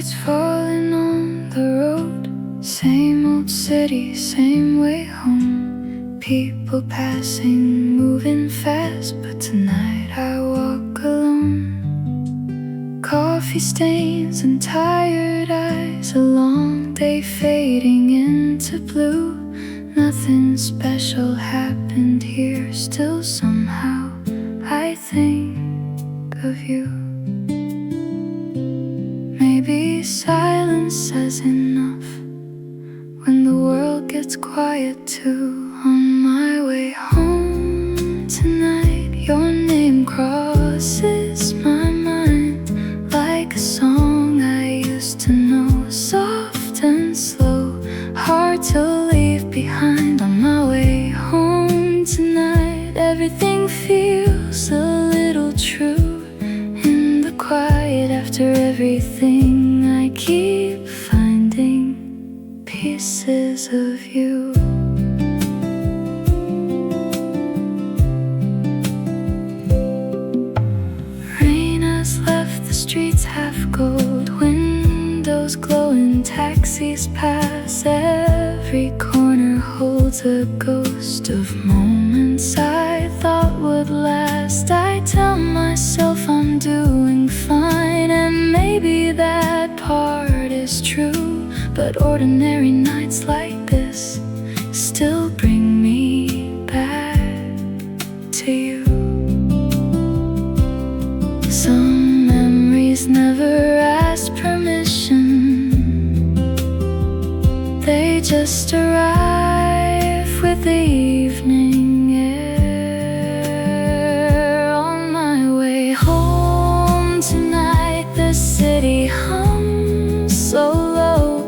lights falling on the road. Same old city, same way home. People passing, moving fast, but tonight I walk alone. Coffee stains and tired eyes, a long day fading into blue. Nothing special happened here, still somehow I think of you. Maybe silence says enough when the world gets quiet too. On my way home tonight, your name crosses my mind like a song I used to know, soft and slow, hard to leave behind. On my way home tonight, everything feels a little true. In the quiet after everything, I keep finding pieces of you. Rain has left the streets half gold, windows glowing, taxis pass. Every corner holds a ghost of moments I thought would last. I tell myself I'm doing fine, and maybe that part is true. But ordinary nights like this still bring me back to you. Some memories never ask permission, they just arrive with the evening air. On my way home tonight, the city hums so low.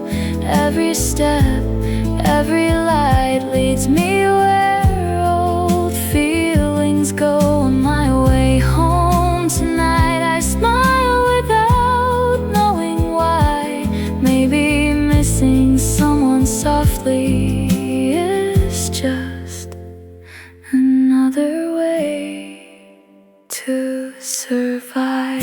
Every step, every light leads me where old feelings go. On my way home tonight, I smile without knowing why. Maybe missing someone softly is just another way to survive.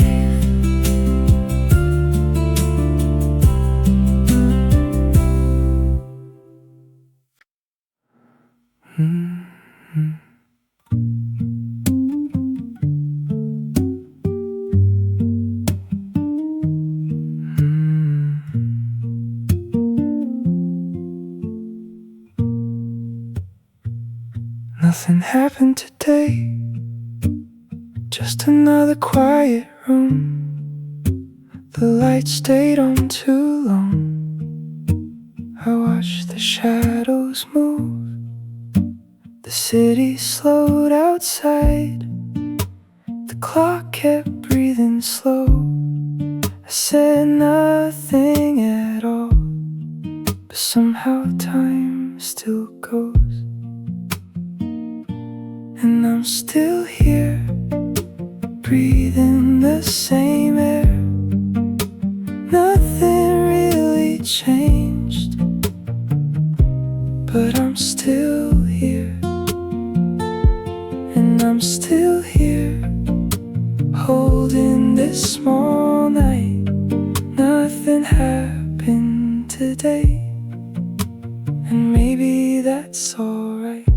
Nothing happened today, just another quiet room. The light stayed on too long. I watched the shadows move. The city slowed outside. The clock kept breathing slow. I said nothing at all, but somehow time still goes. And I'm still here, breathing the same air. Nothing really changed, but I'm still here. And I'm still here, holding this small night. Nothing happened today, and maybe that's alright.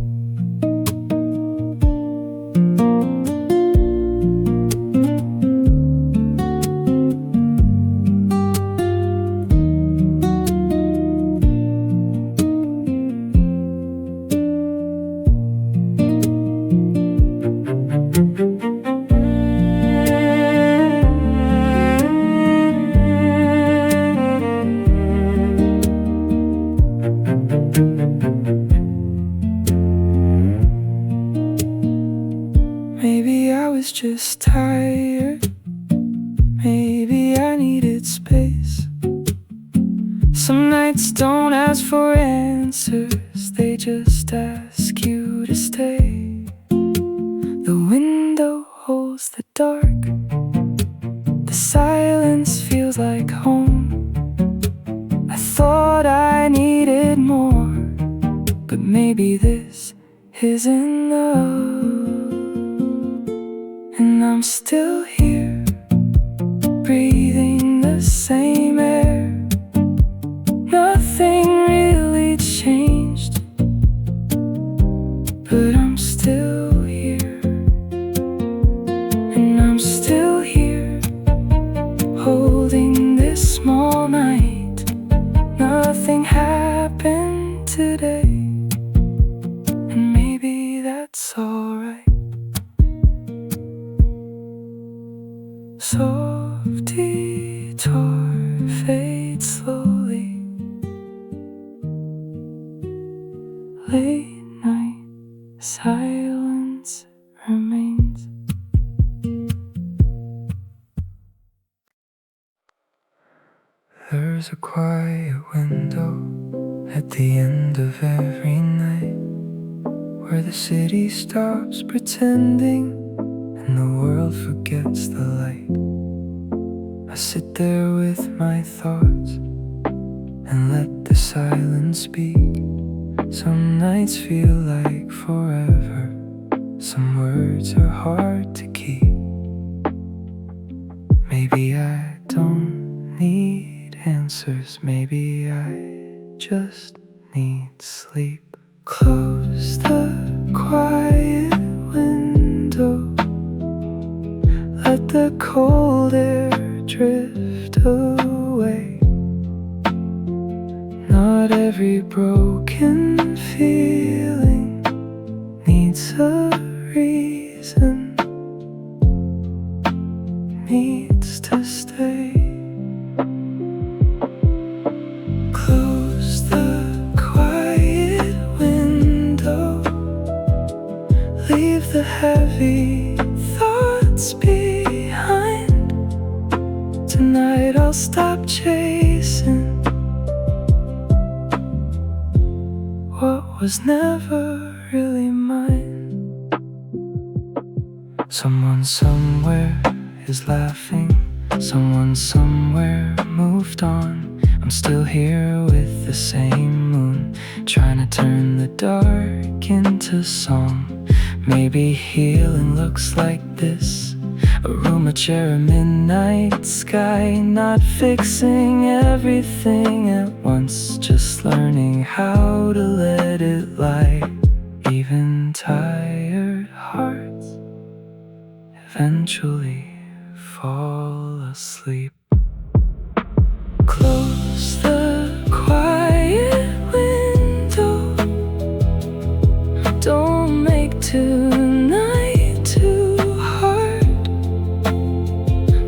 Maybe I was just tired. Maybe I needed space. Some nights don't ask for answers, they just ask you to stay. The window holds the dark. The silence feels like home. I thought I needed more, but maybe this is enough. And I'm still here, breathing the same air. it's alright. Soft detour fades slowly. Late night silence remains. There's a quiet window at the end of every night, where the city stops pretending and the world forgets the light. I sit there with my thoughts and let the silence speak. Some nights feel like forever, some words are hard to keep. Maybe I don't need answers, maybe I just need sleep. Close the quiet window, let the cold air drift away. Not every broken feeling needs a reason, needs to stay. Close the quiet window, leave the heavy thoughts behind. Tonight I'll stop chasing what was never really mine. Someone somewhere is laughing, someone somewhere moved on. I'm still here with the same moon, trying to turn the dark into song. Maybe healing looks like this: a room, a chair, a midnight sky. Not fixing everything at once, just learning how to let it lie. Even tired hearts eventually fall asleep. Close the quiet window, don't make tonight too hard.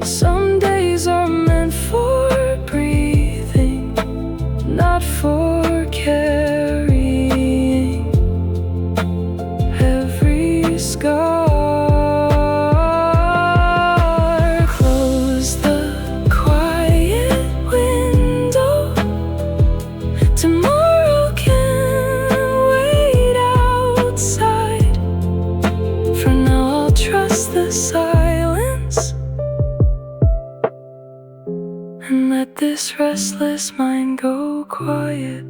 Some days are meant for breathing, not for carrying every scar. Close the quiet window, tomorrow can wait outside. For now I'll trust the silence and let this restless mind go quiet.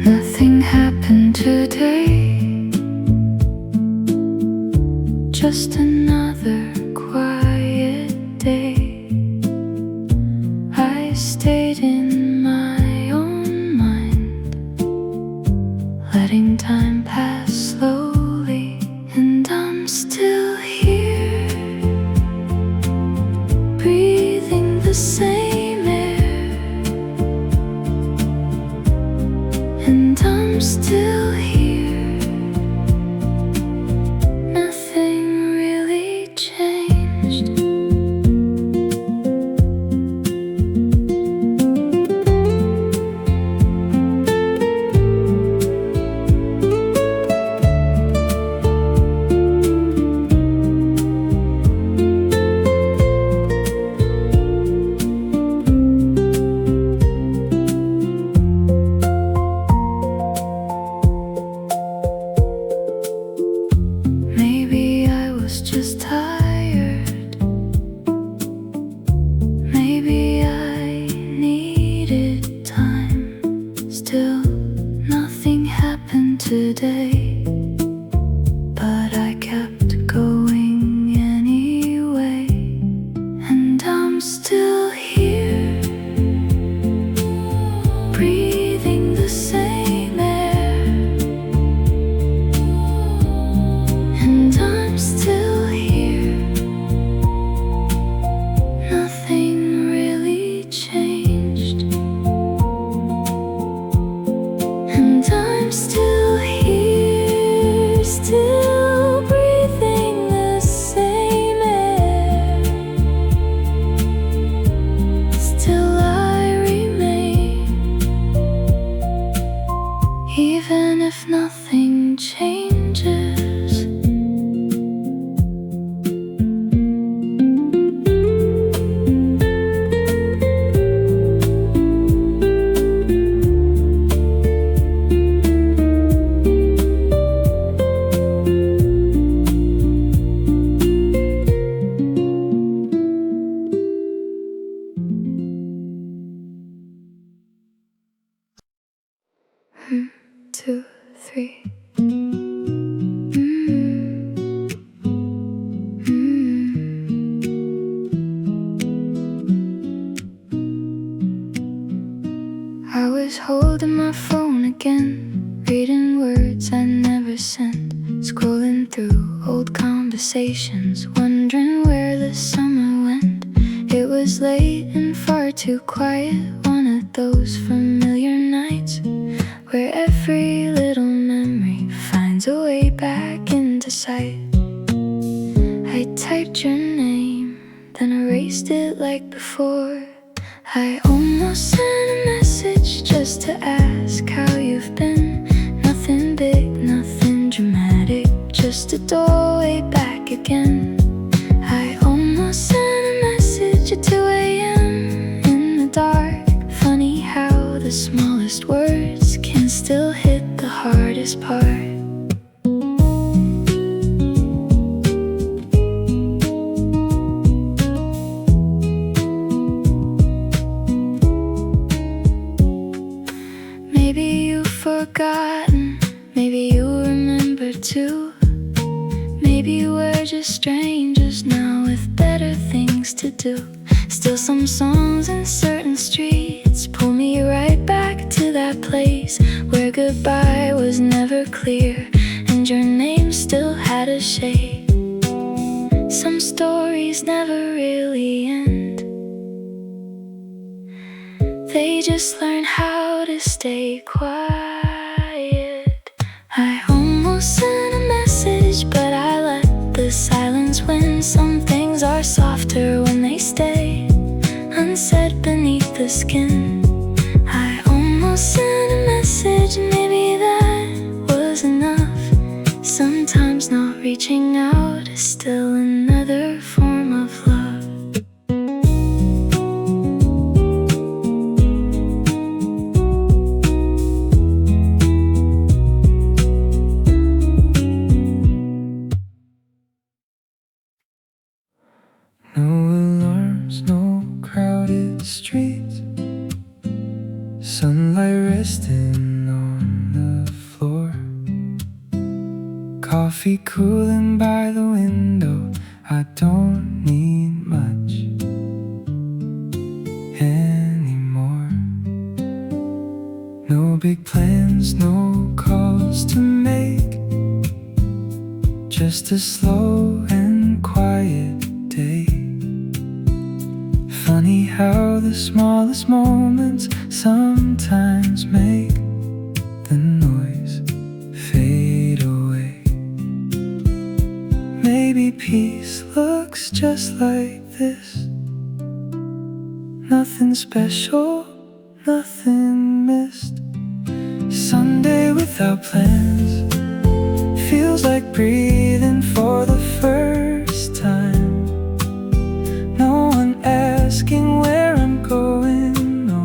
Nothing happened today, just another quiet day. I stayed in my own mind, letting time pass slowly, and I'm still here, breathing the same air, and I'm still here. Nothing really changed. Maybe I was just tired. Maybe I needed time. Still, nothing happened today, but I kept going was holding my phone again, reading words I never sent, scrolling through old conversations, wondering where the summer went. It was late and far too quiet, one of those familiar nights where every little memory finds a way back into sight. I typed your name, then erased it like before. I almost sent a message just to ask how you've been. Nothing big, nothing dramatic, just a doorway back again. I almost sent a message at 2 a.m. in the dark. Funny how the smallest words can still hit the hardest part. Maybe you've forgotten, maybe you remember too. Maybe we're just strangers now with better things to do. Still some songs in certain streets pull me right back to that place where goodbye was never clear and your name still had a shade. Some stories never really end, they just learn how to stay quiet. I almost sent a message, but I let the silence win. Some things are softer when they stay unsaid beneath the skin. I almost sent a message, maybe that was enough. Sometimes not reaching out is still another form of love. No alarms, no crowded streets, sunlight resting on the floor, coffee cooling by the window. I don't need much anymore. No big plans, no calls to make, just a slow and quiet day. Funny how the smallest moments sometimes make the noise fade away. Maybe peace looks just like this, nothing special, nothing missed. Sunday without plans feels like breathing for the first time. No one asking where I'm going, no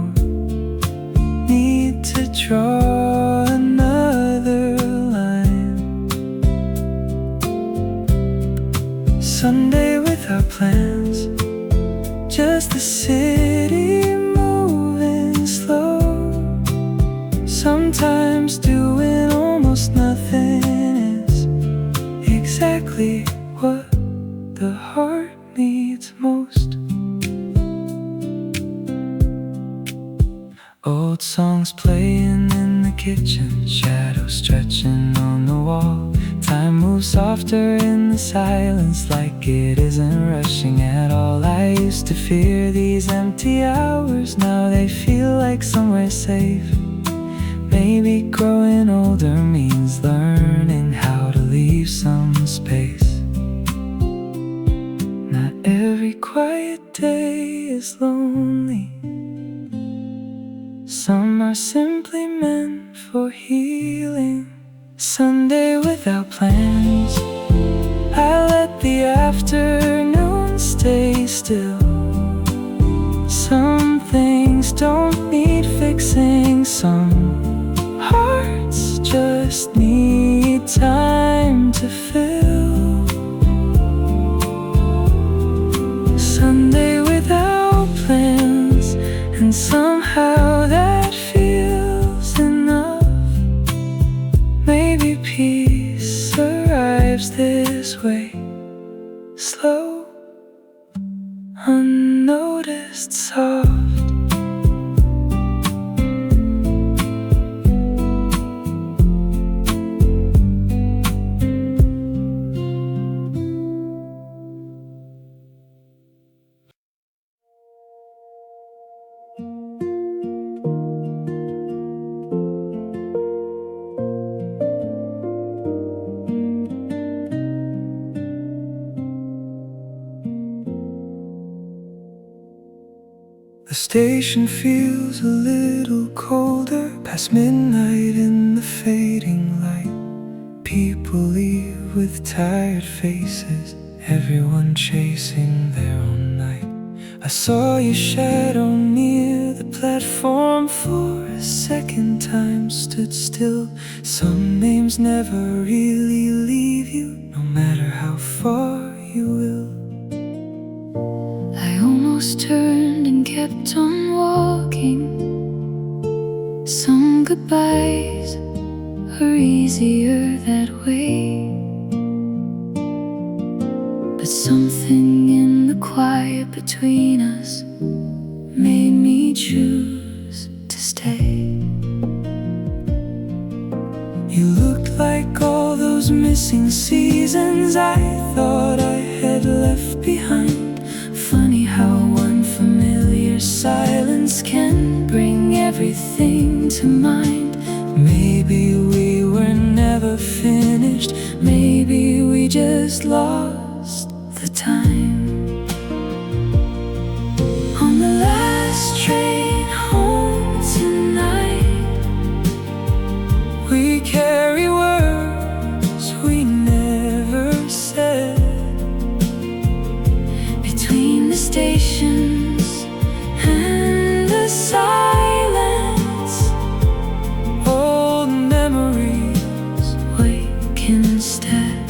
need to draw another line. Sunday without plans, just the city moving slow. Sometimes doing almost nothing is exactly what the heart needs most. Old songs playing in the kitchen, shadows stretching on the wall. Time moves softer in the silence, like it isn't rushing at all. I used to fear these empty hours, now they feel like somewhere safe. Maybe growing older means learning how to leave some space. Not every quiet day is lonely, some are simply meant for healing. Sunday without plans, I let the afternoon stay still. Some things don't need fixing, some hearts just need time to fill. Sunday without plans, and somehow that feels enough. Maybe peace arrives this way, slow, unnoticed, soft. The station feels a little colder, past midnight in the fading light. People leave with tired faces, everyone chasing their own night. I saw your shadow near the platform, for a second time stood still. Some names never really leave you, no matter how far you will. I almost turned and kept on walking. Some goodbyes are easier that way, but something in the quiet between us made me choose to stay. You looked like all those missing seasons I thought I had left behind. Funny how one familiar silence can bring everything to mind. Maybe we were never finished, maybe we just lost the time. On the last train home tonight, we carry words we never said. Between the stations and the silence, old memories wake instead.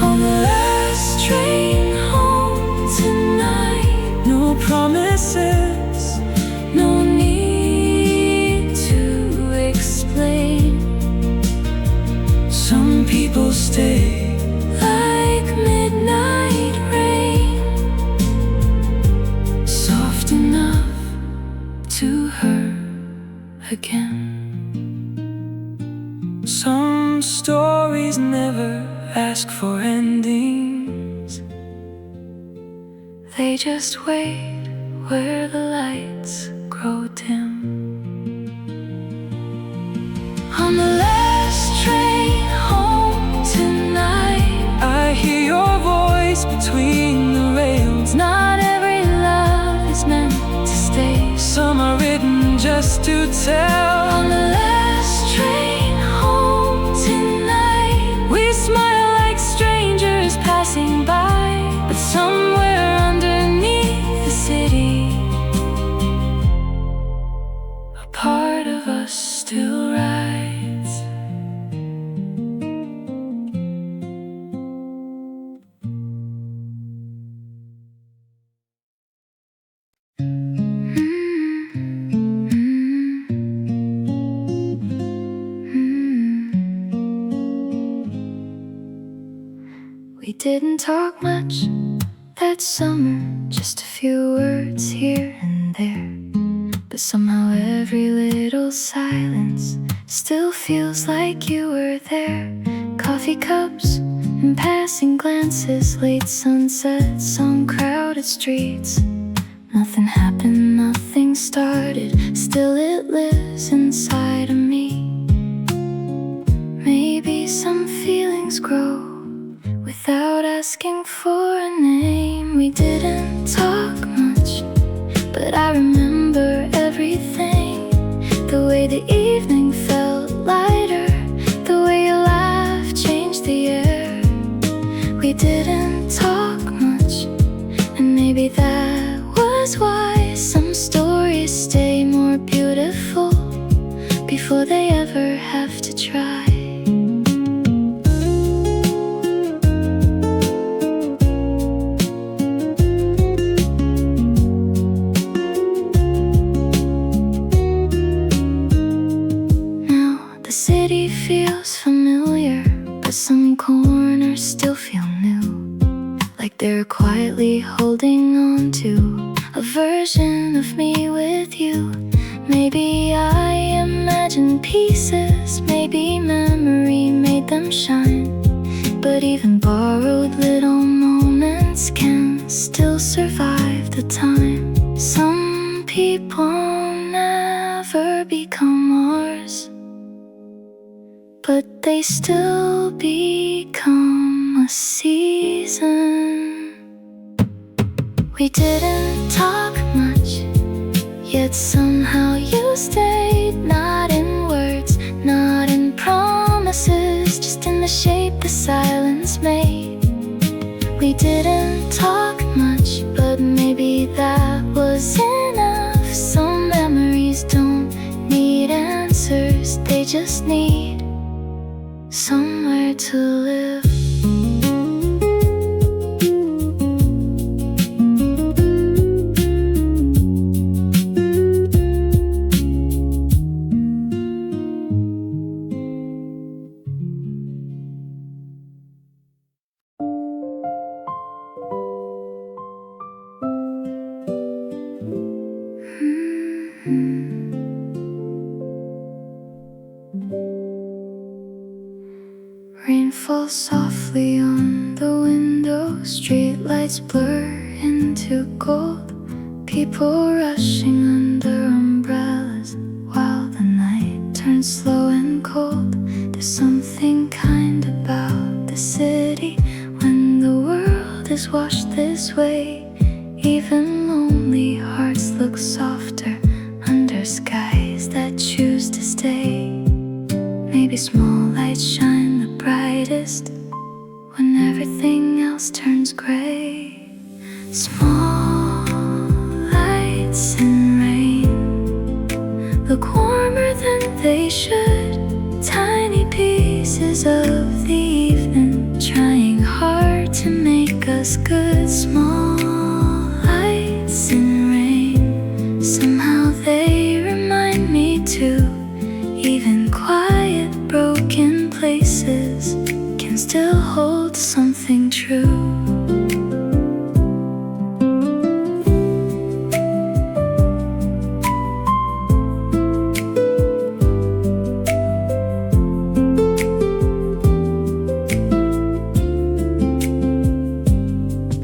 On the last train home tonight, no promises, no need to explain. some people stay Like midnight rain, soft enough to hurt again. Some stories never ask for endings, they just wait where the lights grow dim. On the last train home tonight, I hear your voice between the rails. not every love is meant to stay. Some are written just to tell. On the last train home tonight, We smile like strangers passing by, but somewhere underneath the city, a part of us still rides. We didn't talk much that summer, just a few words here and there. But somehow every little silence still feels like you were there. Coffee cups and passing glances, late sunsets on crowded streets. Nothing happened, nothing started, still it lives inside of me. Maybe some feelings grow without asking for a name. We didn't talk much, but I remember everything. The way the evening felt lighter, the way your laugh changed the air. We didn't talk much, and maybe that was why some stories stay more beautiful before they ever have to try. The city feels familiar, but some corners still feel new, like they're quietly holding on to a version of me with you. Maybe I imagined pieces, maybe memory made them shine. But even borrowed little moments can still survive the time. Some people never become ours, but they still become a season. We didn't talk much, yet somehow you stayed. Not in words, not in promises, just in the shape the silence made. We didn't talk much, but maybe that was enough. Some memories don't need answers, they just need somewhere to live. Rain falls softly on the window, streetlights blur into gold. People rushing under umbrellas while the night turns slow and cold. There's something kind about the city when the world is washed this way. Even lonely hearts look softer under skies that choose to stay. Maybe small lights shine the brightest when everything else turns gray. Small lights in rain look warmer than they should. Tiny pieces of the evening trying hard to make us good. Small lights in rain, somehow they remind me too. Even quiet, broken places can still hold something true.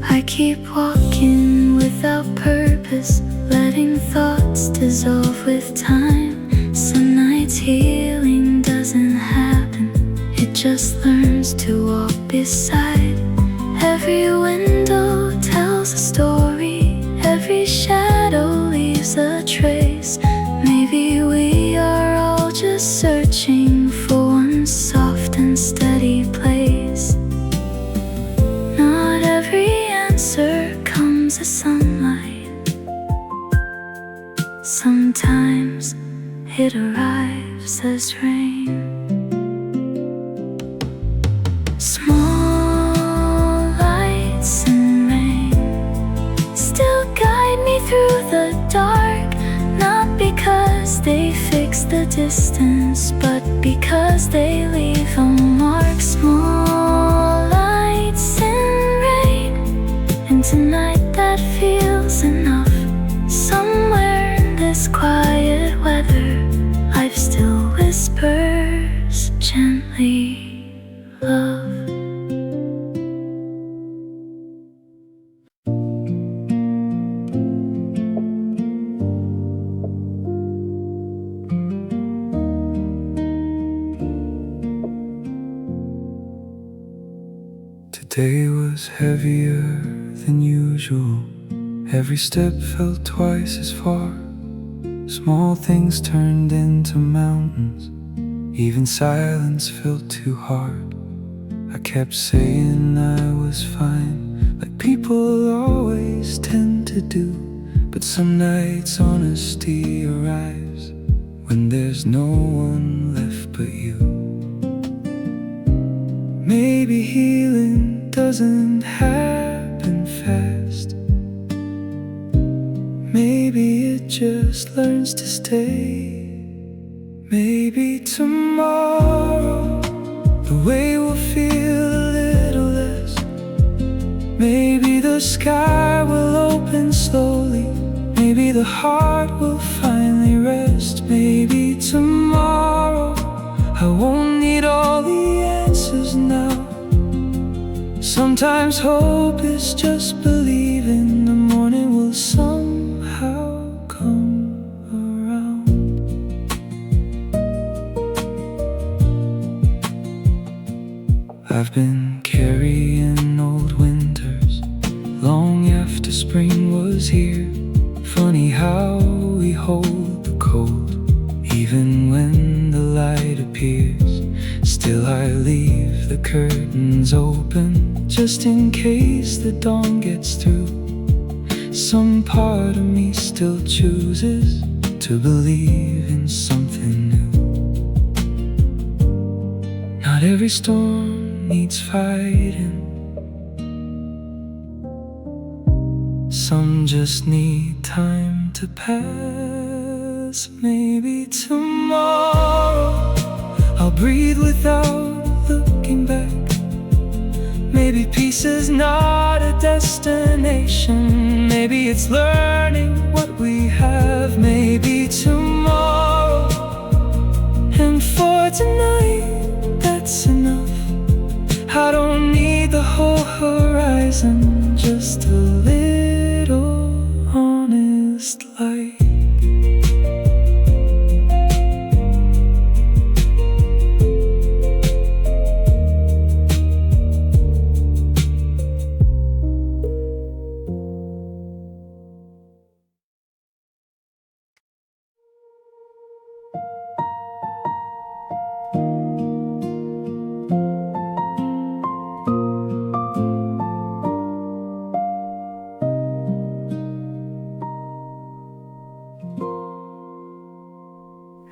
I keep walking without purpose, letting thoughts dissolve with time. Some nights healing doesn't happen, it just learns to walk beside. Every window tells a story, every shadow leaves a trace. Maybe we are all just searching for one soft and steady place. Not every answer comes as sunlight. Sometimes it arrives as rain. Small lights in rain still guide me through the dark. Not because they fix the distance, but because they leave a mark. Small lights in rain, and tonight that feels enough. Somewhere in this quiet weather, life still whispers gently, love. Today was heavier than usual. Every step felt twice as far. Small things turned into mountains. Even silence felt too hard. I kept saying I was fine, like people always tend to do. But some nights honesty arrives when there's no one left but you. Maybe healing doesn't happen fast. Maybe it just learns to stay. Maybe tomorrow the way will feel a little less. Maybe the sky will open slowly. Maybe the heart will finally rest. Maybe tomorrow I won't need all the answers now. Sometimes hope is just believing the morning will somehow come around. I've been carrying old winters long after spring blinds open just in case the dawn gets through. Some part of me still chooses to believe in something new. Not every storm needs fighting. Some just need time to pass. Maybe tomorrow I'll breathe without looking back. Maybe peace is not a destination. Maybe it's learning what we have. Maybe tomorrow, and for tonight, that's enough. I don't need the whole horizon, just a little honest light.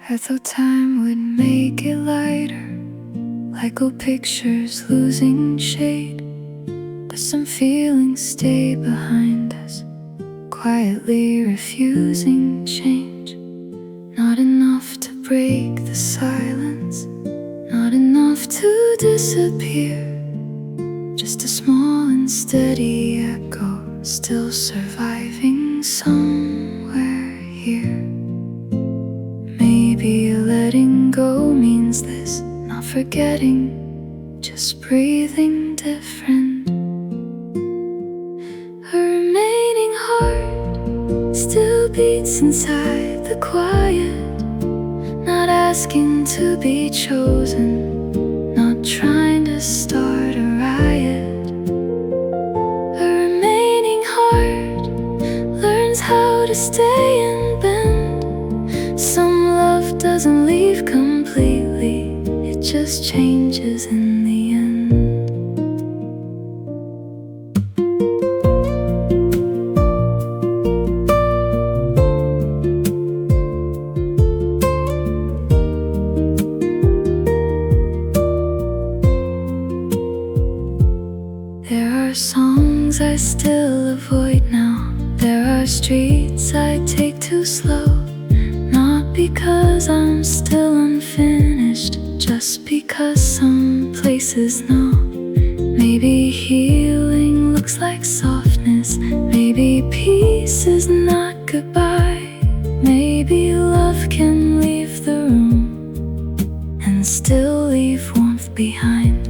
I thought time would make it lighter, like old pictures losing shade. But some feelings stay behind us, quietly refusing change. Not enough to break the silence, not enough to disappear. Just a small and steady echo, still surviving somewhere here. Maybe letting go means this, not forgetting, just breathing different. A remaining heart still beats inside the quiet, not asking to be chosen, not trying to start a riot. A remaining heart learns how to stay and bend. Some love doesn't leave completely, it just changes in the end. There are songs I still avoid now. There are streets I take too slow. Not because I'm still unfinished, just because some places know. Maybe healing looks like softness. Maybe peace is not goodbye. Maybe love can leave the room and still leave warmth behind.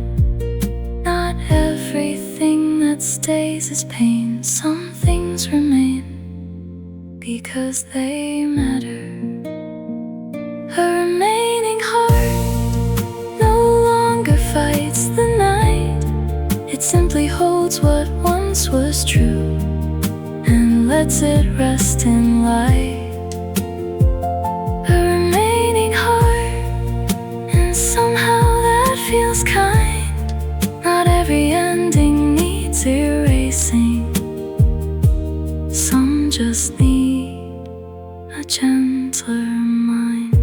Not everything that stays is pain. Some things remain because they matter. A remaining heart no longer fights the night. It simply holds what once was true and lets it rest in light. A remaining heart, and somehow that feels kind. Not every ending needs erasing. Some just need a gentler mind.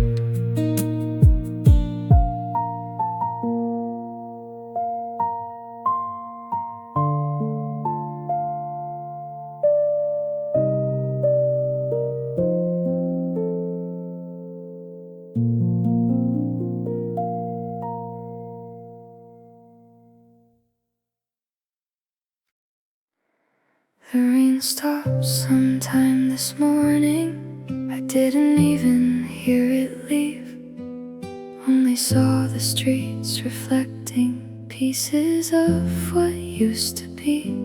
The rain stopped sometime this morning. I didn't even hear it leave. Only saw the streets reflecting pieces of what used to be.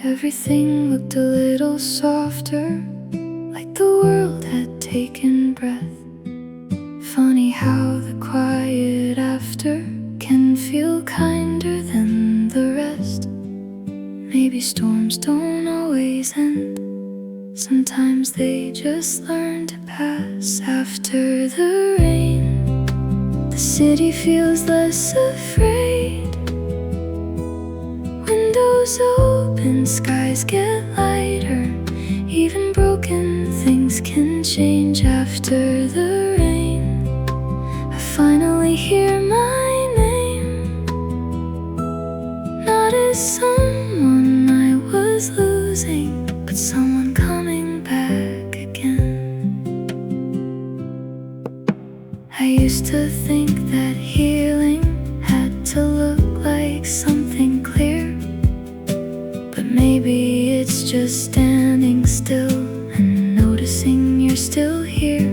Everything looked a little softer, like the world had taken breath. Funny how the quiet after can feel kinder than the rest. Maybe storms don't always end. Sometimes they just learn to pass. After the rain, the city feels less afraid. windows open, skies get lighter. Even broken things can change after the rain. I finally hear my name, not as someone I was losing, but someone coming back again. I used to think that healing had to look like something clear, but maybe it's just standing still and noticing you're still here.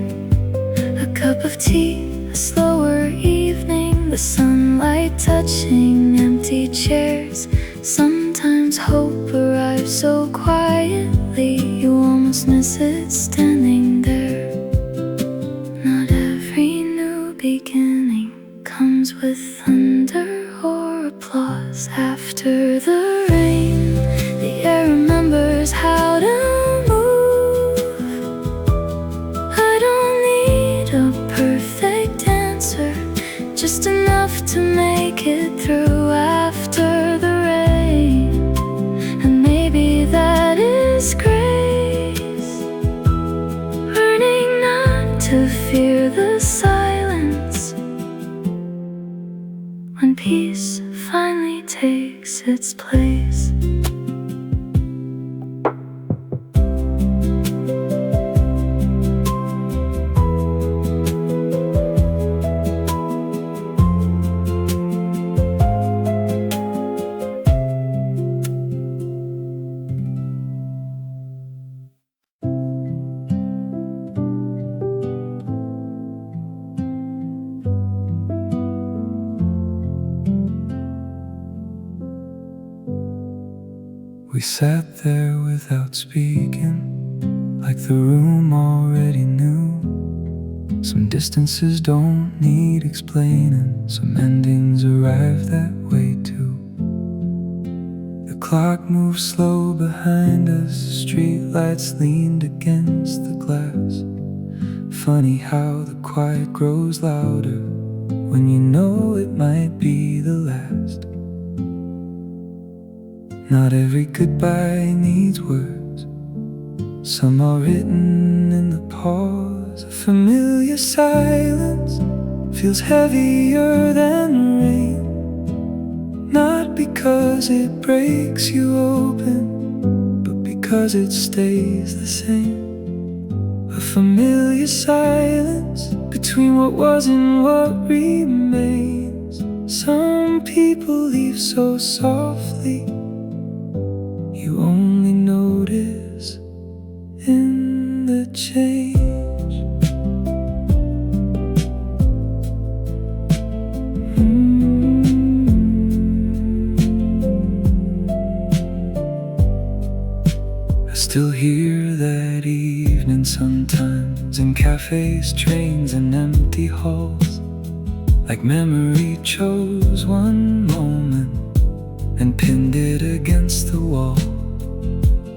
A cup of tea, a slower evening, the sunlight touching empty chairs. Sometimes hope arrives so quietly, you almost miss it standing there. Not every new beginning comes with thunder or applause. After the rain, the air remembers how to move. I don't need a perfect answer, just enough to make it through after the rain. And maybe that is grace, learning not to fear the silence when peace finally takes its place. We sat there without speaking, like the room already knew. Some distances don't need explaining, some endings arrive that way too. The clock moved slow behind us, streetlights leaned against the glass. Funny how the quiet grows louder when you know it might be the last. Not every goodbye needs words, some are written in the pause. A familiar silence feels heavier than rain, not because it breaks you open, but because it stays the same. A familiar silence between what was and what remains. Some people leave so softly, you only notice in the change. I still hear that evening sometimes in cafes, trains, and empty halls, like memory chose one moment and pinned it against the wall.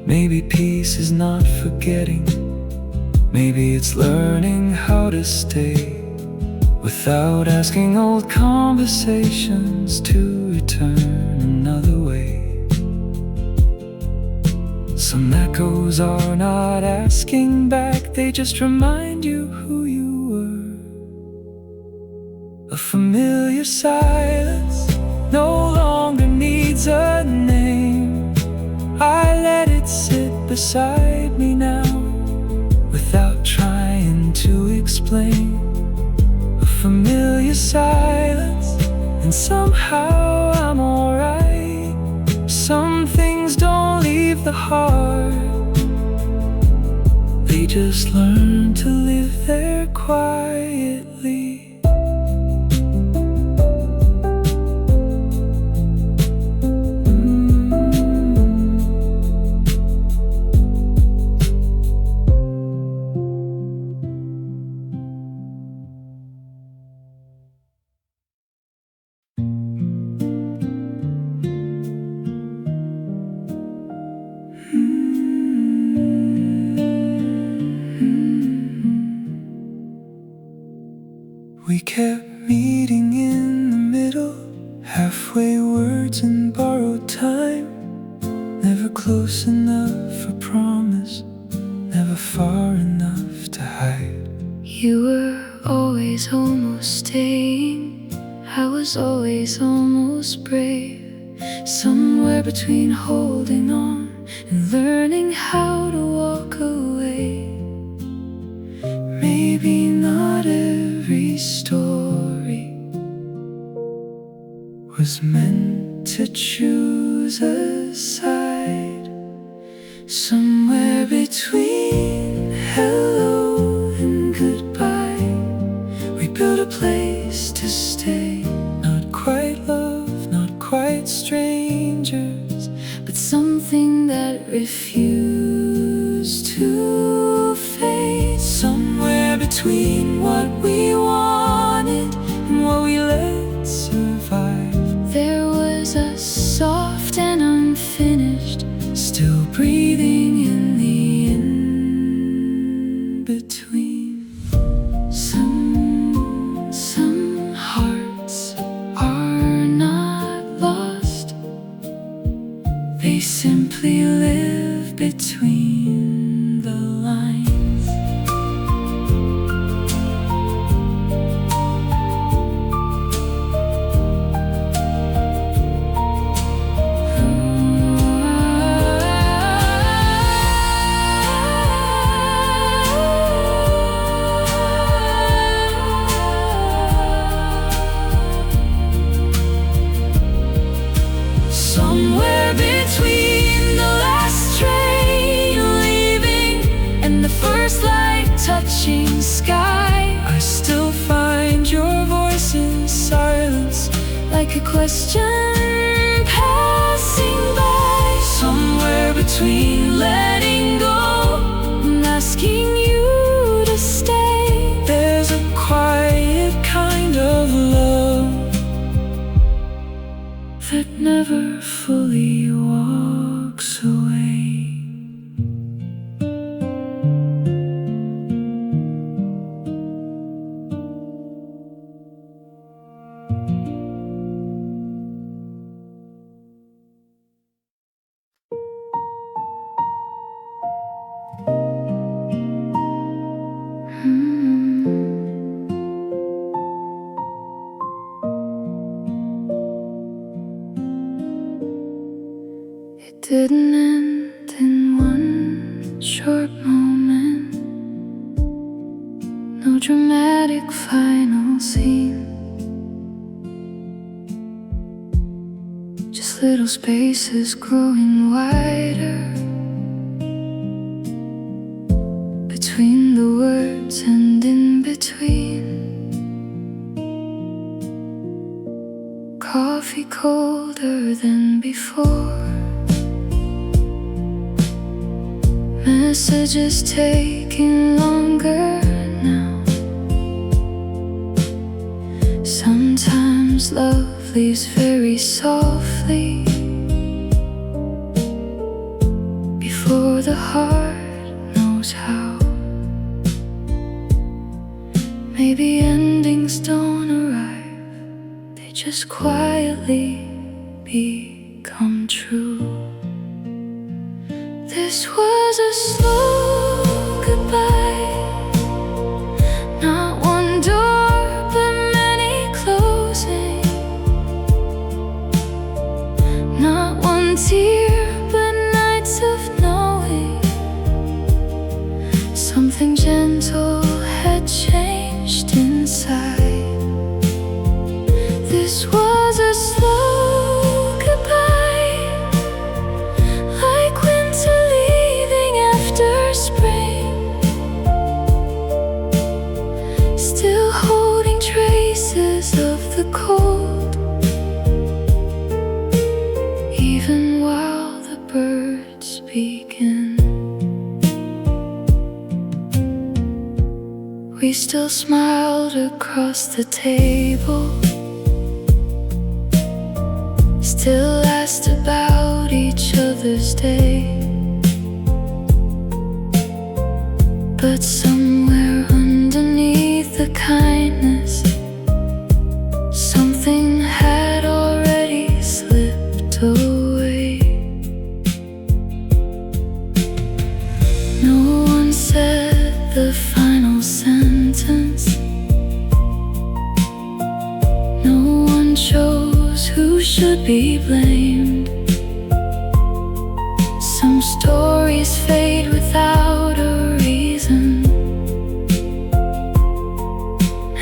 Maybe peace is not forgetting, maybe it's learning how to stay without asking old conversations to return another way. Some echoes are not asking back, they just remind you who you were. A familiar silence no longer needs a name. I let it sit beside me now, without trying to explain. A familiar silence, and somehow I'm alright. Some things don't leave the heart, they just learn to live there quietly. close enough for promise, never far enough to hide. You were always almost staying, I was always almost brave. Somewhere between holding on and learning how to walk away. Maybe not every story was meant to choose a side. Somewhere between hello and goodbye, we built a place to stay. Not quite love, not quite strangers, but something that refused to fade. Somewhere between what we wanted and what we let survive, there was a soft and unfinished, still breathing in the in-between. Some hearts are not lost, they simply live between the lines. Somewhere between the last train leaving and the first light touching sky, I still find your voice in silence, like a question passing by. Somewhere between letting go and asking you to stay, there's a quiet kind of love that never fully walks away. It didn't end in one short moment, no dramatic final scene, just little spaces growing wider between the words and in between. Coffee colder than before, messages taking longer now. Sometimes love leaves very softly before the heart knows how. Maybe endings don't arrive, they just quietly become true. This was a slow goodbye, not one door but many closing, not one tear but nights of knowing something gentle had changed inside. This was a slow goodbye, like winter leaving after spring, still holding traces of the cold, even while the birds begin. We still smiled across the table, still asked about each other's day. But somewhere underneath the kindness, something had already slipped away. the final sentence. No one chose who should be blamed. Some stories fade without a reason,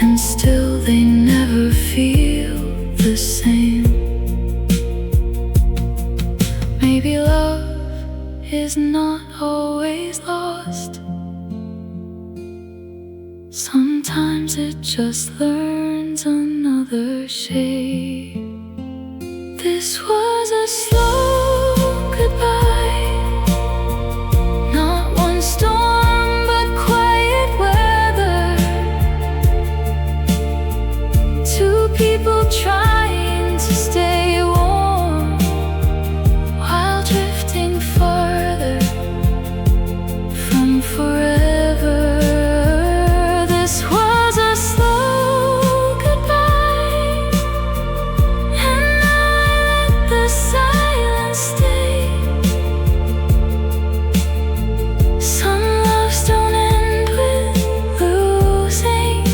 and still they never feel the same. Maybe love is not always lost. Sometimes it just learns another shape. This was a slow goodbye, not one storm but quiet weather. Two people trying to stay warm while drifting farther from forever. This was a slow goodbye, and now I let the silence stay. Some loves don't end with losing,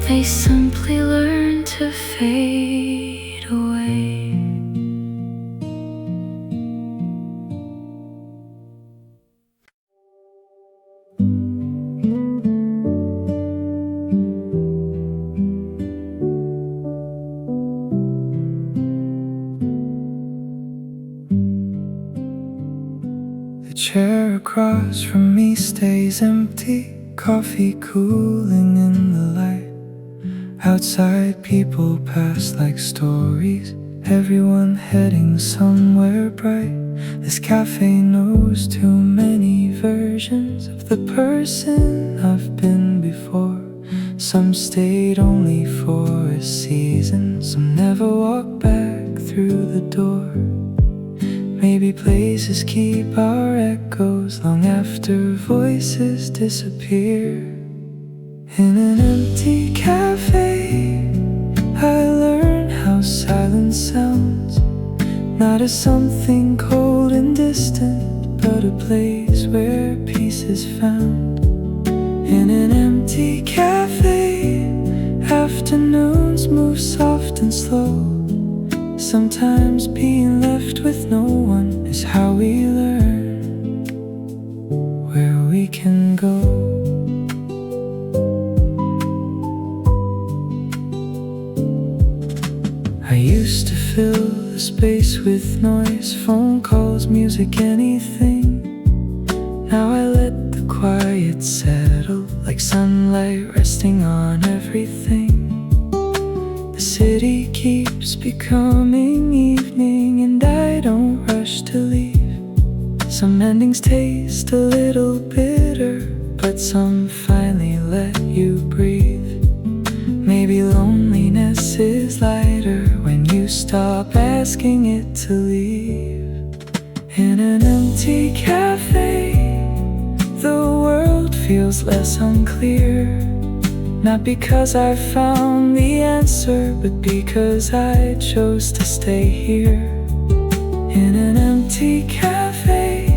they simply learn to fade away. The chair across from me stays empty, coffee cooling in the light. Outside people pass like stories, everyone heading somewhere bright. This cafe knows too many versions of the person I've been before. Some stayed only for a season, some never walked back through the door. Maybe places keep our echoes long after voices disappear. In an empty cafe, I learn how silence sounds, not as something cold and distant, but a place where peace is found. In an empty cafe, afternoons move soft and slow. Sometimes being left with no one is how we learn where we can go. I used to fill the space with noise, phone calls, music, anything. Now I let the quiet settle like sunlight resting on everything. The city keeps becoming evening, and I don't rush to leave. Some endings taste a little bitter, but some finally let you breathe. Maybe loneliness is lighter when you stop asking it to leave. In an empty cafe, the world feels less unclear. Not because I found the answer, but because I chose to stay here. In an empty cafe,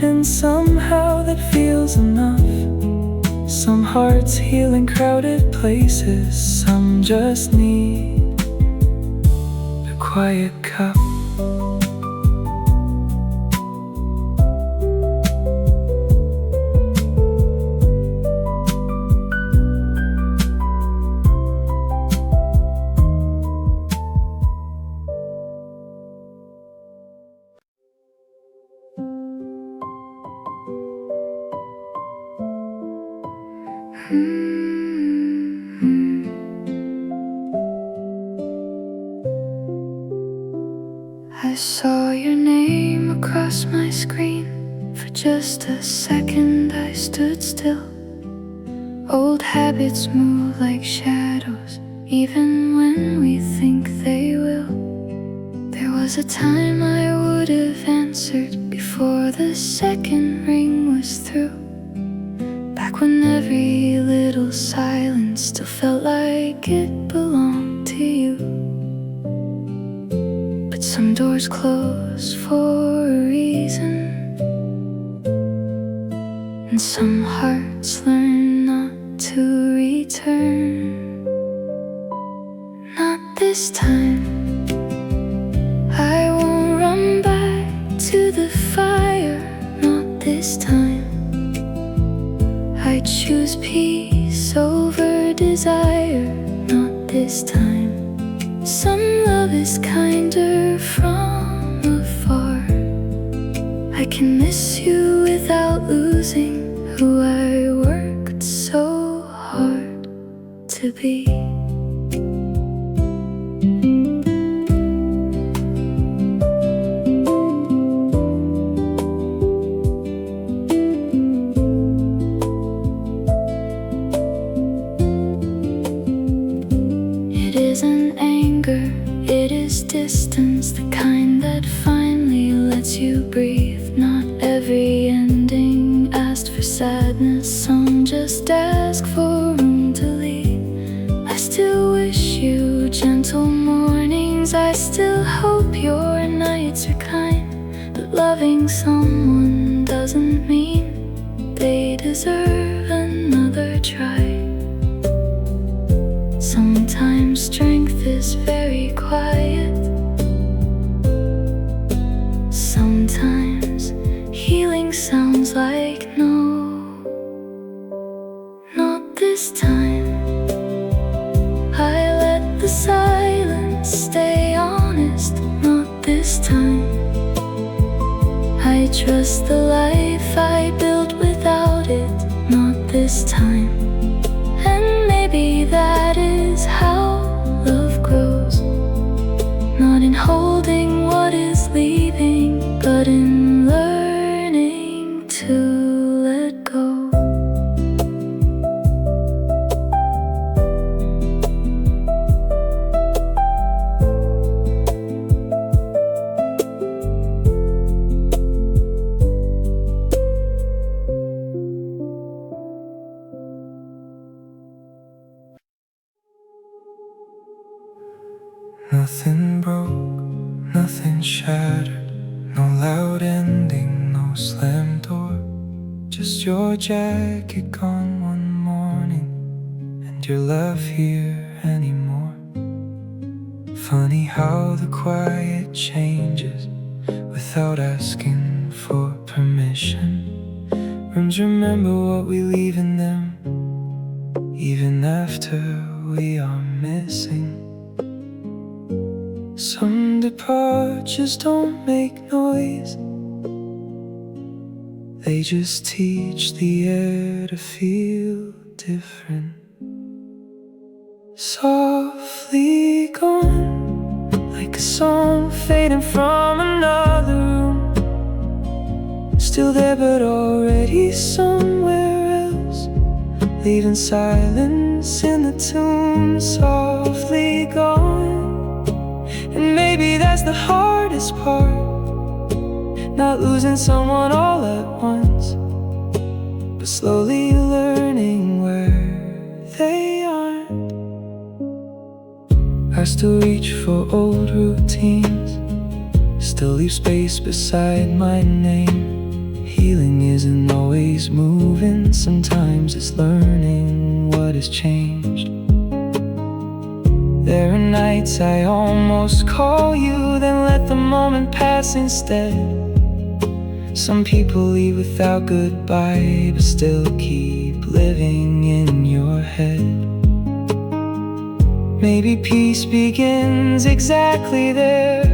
and somehow that feels enough. Some hearts heal in crowded places, some just need a quiet cup. I saw your name across my screen. For just a second I stood still. Old habits move like shadows, even when we think they will. There was a time I would have answered before the second ring was through. Back when every little silence still felt like it belonged to you. But some doors close for a reason, and some hearts learn not to return. Not this time. I won't run back to the fire. Not this time. I choose peace over desire. Not this time. Some love is kinder from afar. I can miss you without losing who I worked so hard to be. It isn't anger, it is distance, the kind that finally lets you breathe. Not every ending asked for sadness, some just ask for room to leave. I still wish you gentle mornings, I still hope your nights are kind. But loving someone doesn't mean they deserve another try. Sometimes strength is very quiet. Sometimes healing sounds like no. Not this time. I let the silence stay honest. Not this time. I trust the life I built without it. Not this time. And maybe that is how love grows. Not in holding what is leaving, but in learning to let go. Nothing broke, nothing shattered, no loud ending, no slam door. Just your jacket gone one morning, and your love here anymore. Funny how the quiet changes without asking for permission. Rooms remember what we leave in them, even after we are missing. Some departures don't make noise, they just teach the air to feel different. Softly gone, like a song fading from another room. Still there but already somewhere else, leaving silence in the tomb. Softly gone. And maybe that's the hardest part, not losing someone all at once, but slowly learning where they aren't. I still reach for old routines, still leave space beside my name. Healing isn't always moving, sometimes it's learning what has changed. There are nights I almost call you, then let the moment pass instead. Some people leave without goodbye, but still keep living in your head. Maybe peace begins exactly there,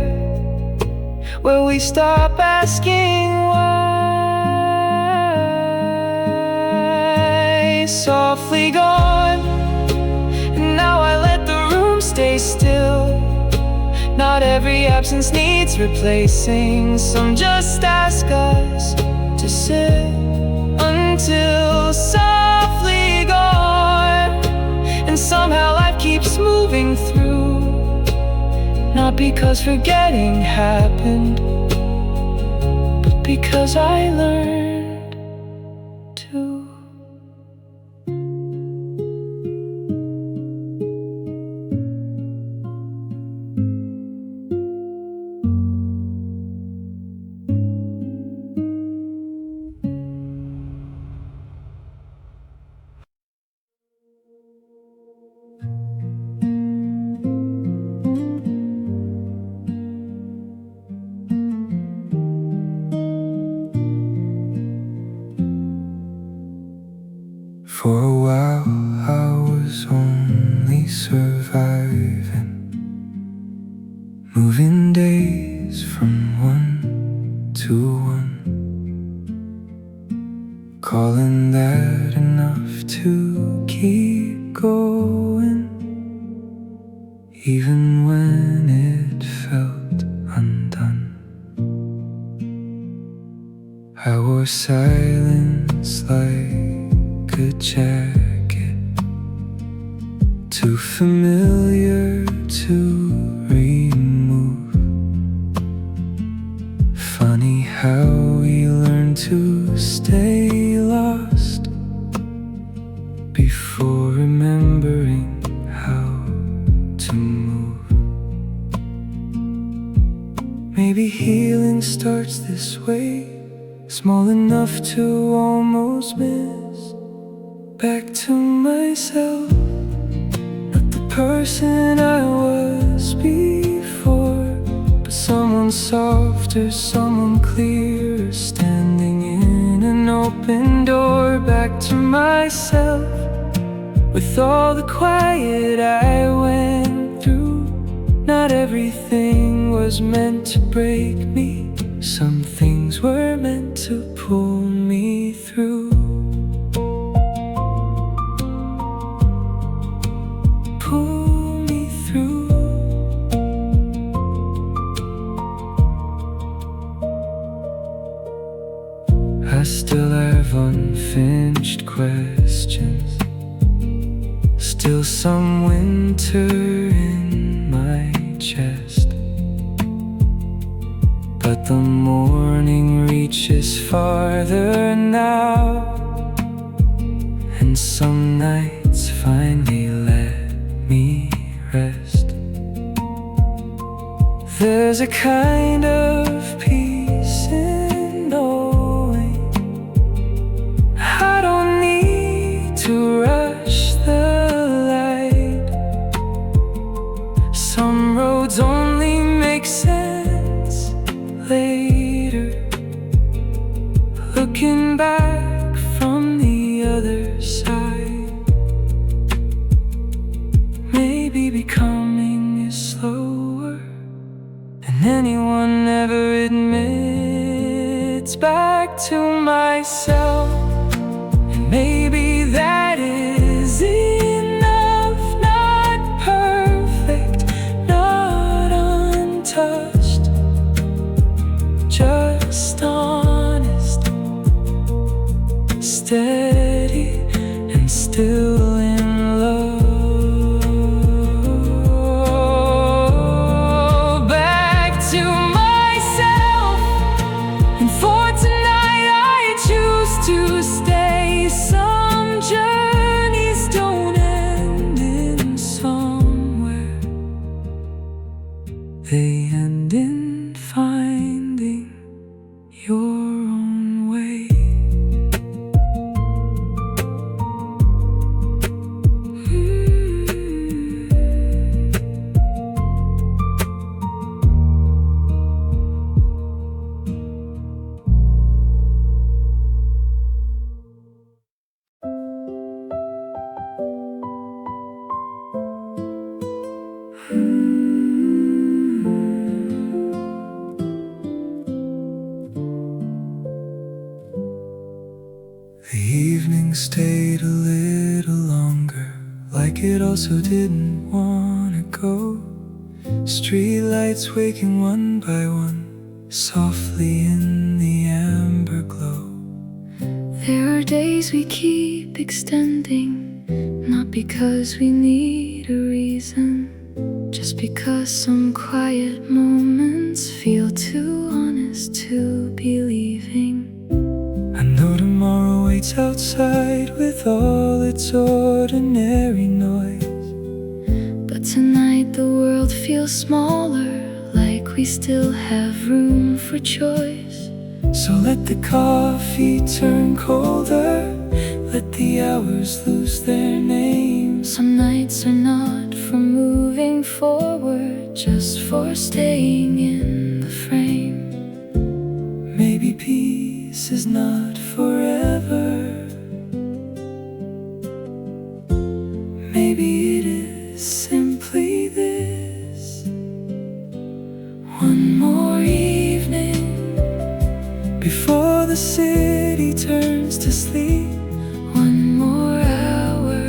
where we stop asking why. Softly gone, and now I let the room stay still. Not every absence needs replacing, some just ask us to sit until softly gone. And somehow life keeps moving through, not because forgetting happened, but because I learned to. 1 to 1. Calling that enough to keep going, even when it felt undone. I wore silence like a jacket, too familiar to remove. Funny how we learn to stay lost before remembering how to move. Maybe healing starts this way, small enough to almost miss. Back to myself, not the person I was before, but someone softer, someone clearer, standing in an open door. Back to myself, with all the quiet I went through. Not everything was meant to break me, some things were meant to pull me through. Pull me through. I still have unfinished questions, still some winter in my chest. But the morning reaches farther now, and some nights finally let me rest. There's a kind of peace in knowing I don't need to rush the light. Some roads only make sense later, looking back from the other side. Maybe becoming is slower than anyone ever admits. Back to myself, and maybe that is enough. Not perfect, not untouched, just honest, steady, and still in love. Back to myself, and for tonight I choose to stay. Some journeys don't end in somewhere, they end in finding your own way. The evening stayed a little longer, like it also didn't wanna go. Streetlights waking one by one, softly in the amber glow. There are days we keep extending, not because we need a reason, just because some quiet moments feel too honest to be leaving. I know tomorrow waits outside with all its ordinary noise, but tonight the world feels smaller, like we still have room for choice. so let the coffee turn colder, let the hours lose their names. Some nights are not for moving forward, just for staying in the frame. Maybe peace is not forever, maybe it is simply this: one more evening city turns to sleep. One more hour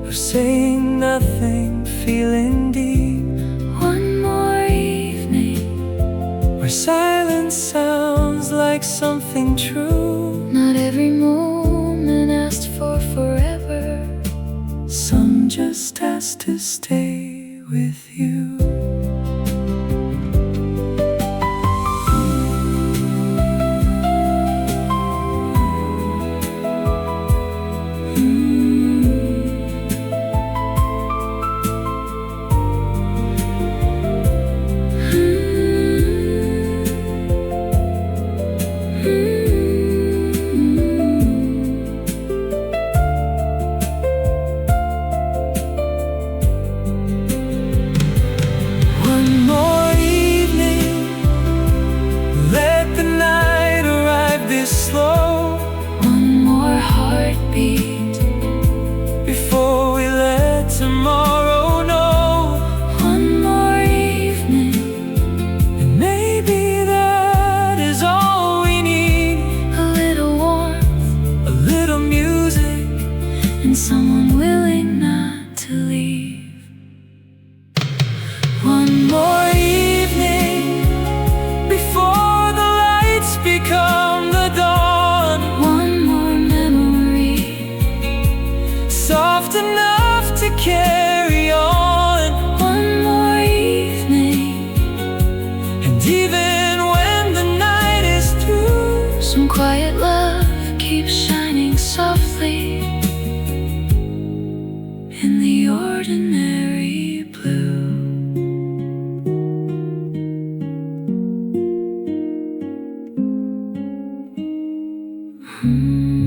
Of saying nothing, feeling deep. one more evening Where silence sounds like something true. Not every moment asked for forever Some just has to stay with you. One more evening, let the night arrive this slow. One more heartbeat Before we let tomorrow know. One more evening And maybe that is all we need. A little warmth A little music and someone willing not to leave One more evening before the lights become the dawn. One more memory Soft enough to carry on. One more evening And even when the night is through, Some quiet love keeps shining softly in the ordinary blue. Hmm.